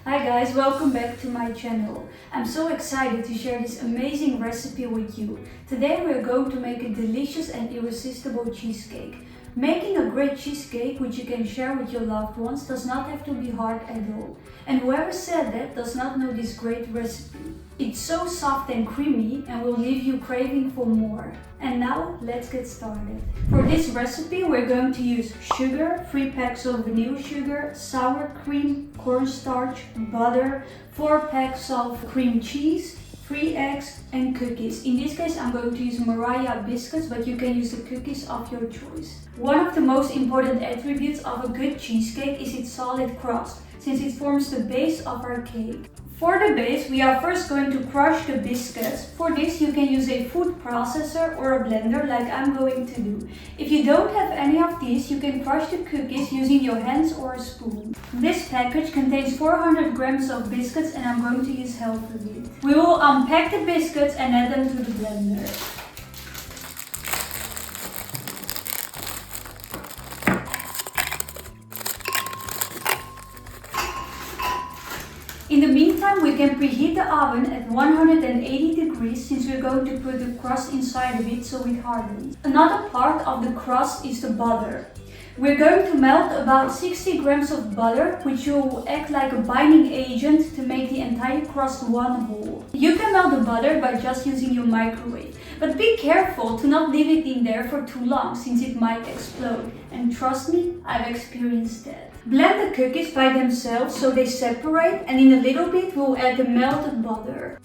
Hi guys, welcome back to my channel. I'm so excited to share this amazing recipe with you. Today we're going to make a delicious and irresistible cheesecake. Making a great cheesecake which you can share with your loved ones does not have to be hard at all. And whoever said that does not know this great recipe. It's so soft and creamy and will leave you craving for more. And now let's get started. For this recipe we're going to use sugar, 3 packs of vanilla sugar, sour cream, cornstarch, butter, 4 packs of cream cheese, 3 eggs and cookies. In this case I'm going to use Mariah biscuits, but you can use the cookies of your choice. One of the most important attributes of a good cheesecake is its solid crust, since it forms the base of our cake. For the base, we are first going to crush the biscuits. For this, you can use a food processor or a blender like I'm going to do. If you don't have any of these, you can crush the cookies using your hands or a spoon. This package contains 400 grams of biscuits and I'm going to use half of it. We will unpack the biscuits and add them to the blender. In the meantime, we can preheat the oven at 180 degrees since we're going to put the crust inside of it so it hardens. Another part of the crust is the butter. We're going to melt about 60 grams of butter, which will act like a binding agent to make the entire crust one whole. You can melt the butter by just using your microwave, but be careful to not leave it in there for too long since it might explode. And trust me, I've experienced that. Blend the cookies by themselves so they separate, and in a little bit we'll add the melted butter.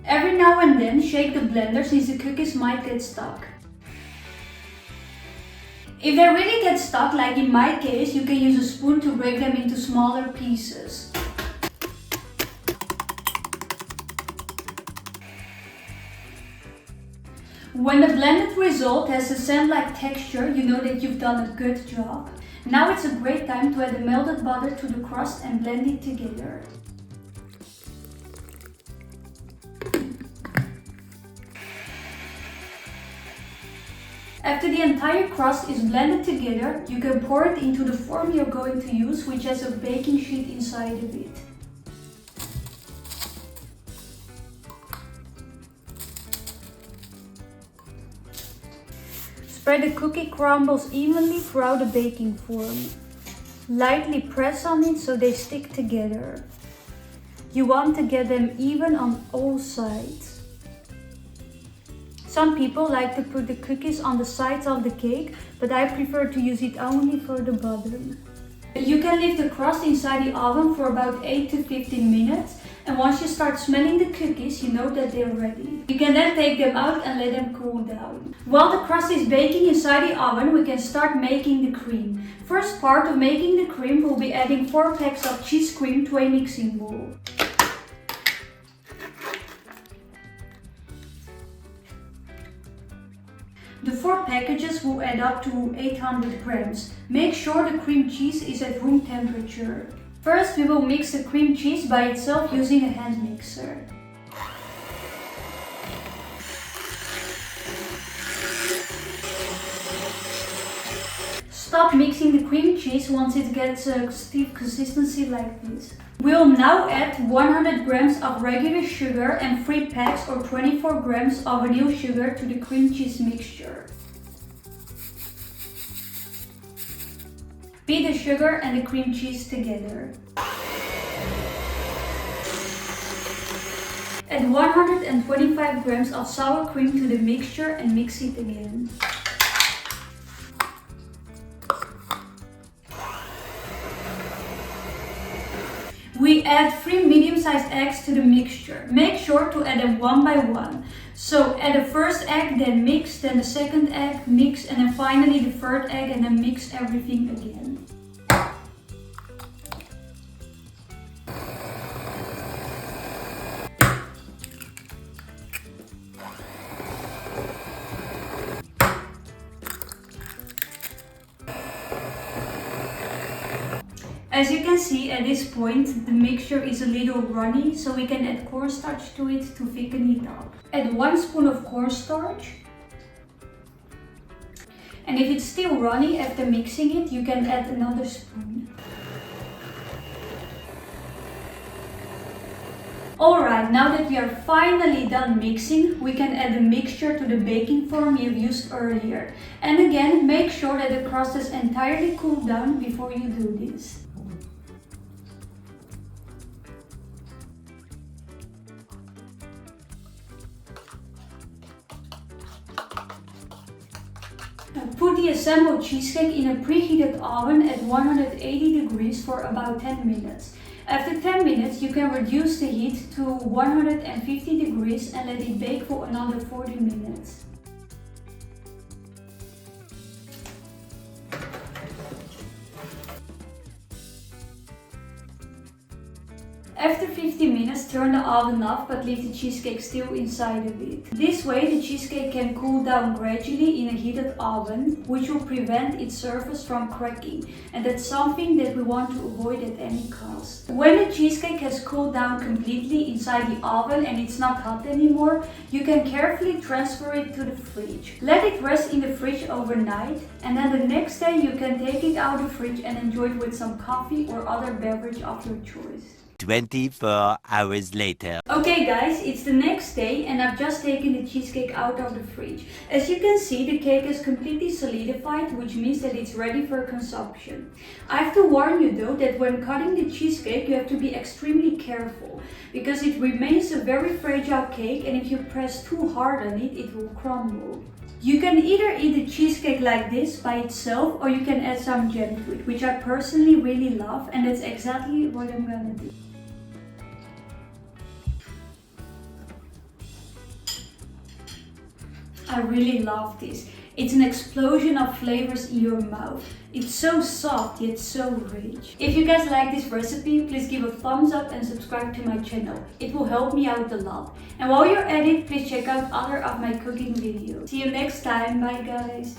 Every now and then shake the blender since the cookies might get stuck. If they really get stuck, like in my case, you can use a spoon to break them into smaller pieces. When the blended result has a sand-like texture, you know that you've done a good job. Now it's a great time to add the melted butter to the crust and blend it together. After the entire crust is blended together, you can pour it into the form you're going to use, which has a baking sheet inside of it. Spread the cookie crumbles evenly throughout the baking form. Lightly press on it so they stick together. You want to get them even on all sides. Some people like to put the cookies on the sides of the cake, but I prefer to use it only for the bottom. You can leave the crust inside the oven for about 8 to 15 minutes, and once you start smelling the cookies, you know that they're ready. You can then take them out and let them cool down. While the crust is baking inside the oven, we can start making the cream. First part of making the cream will be adding 4 packs of cheese cream to a mixing bowl. The 4 packages will add up to 800 grams. Make sure the cream cheese is at room temperature. First, we will mix the cream cheese by itself using a hand mixer. Stop mixing the cream cheese once it gets a stiff consistency like this. We'll now add 100 grams of regular sugar and 3 packs or 24 grams of vanilla sugar to the cream cheese mixture. Beat the sugar and the cream cheese together. Add 125 grams of sour cream to the mixture and mix it again. We add 3 medium-sized eggs to the mixture. Make sure to add them one by one. So add the first egg, then mix, then the second egg, mix, and then finally the third egg, and then mix everything again. As you can see, at this point the mixture is a little runny, so we can add cornstarch to it to thicken it up. Add 1 spoon of cornstarch, And if it's still runny after mixing it, you can add another spoon. Alright, now that we are finally done mixing, we can add the mixture to the baking form you've used earlier. And again, make sure that the crust is entirely cooled down before you do this. Now put the assembled cheesecake in a preheated oven at 180 degrees for about 10 minutes. After 10 minutes, you can reduce the heat to 150 degrees and let it bake for another 40 minutes. After 50 minutes, turn the oven off but leave the cheesecake still inside of it. This way the cheesecake can cool down gradually in a heated oven, which will prevent its surface from cracking, and that's something that we want to avoid at any cost. When the cheesecake has cooled down completely inside the oven and it's not hot anymore, you can carefully transfer it to the fridge. Let it rest in the fridge overnight, and then the next day you can take it out of the fridge and enjoy it with some coffee or other beverage of your choice. 24 hours later. Okay guys, it's the next day and I've just taken the cheesecake out of the fridge. As you can see, the cake is completely solidified, which means that it's ready for consumption. I have to warn you though that when cutting the cheesecake you have to be extremely careful, because it remains a very fragile cake and if you press too hard on it, it will crumble. You can either eat the cheesecake like this by itself or you can add some jam to it, which I personally really love, and that's exactly what I'm gonna do. I really love this. It's an explosion of flavors in your mouth. It's so soft yet so rich. If you guys like this recipe, please give a thumbs up and subscribe to my channel. It will help me out a lot. And while you're at it, please check out other of my cooking videos. See you next time. Bye guys.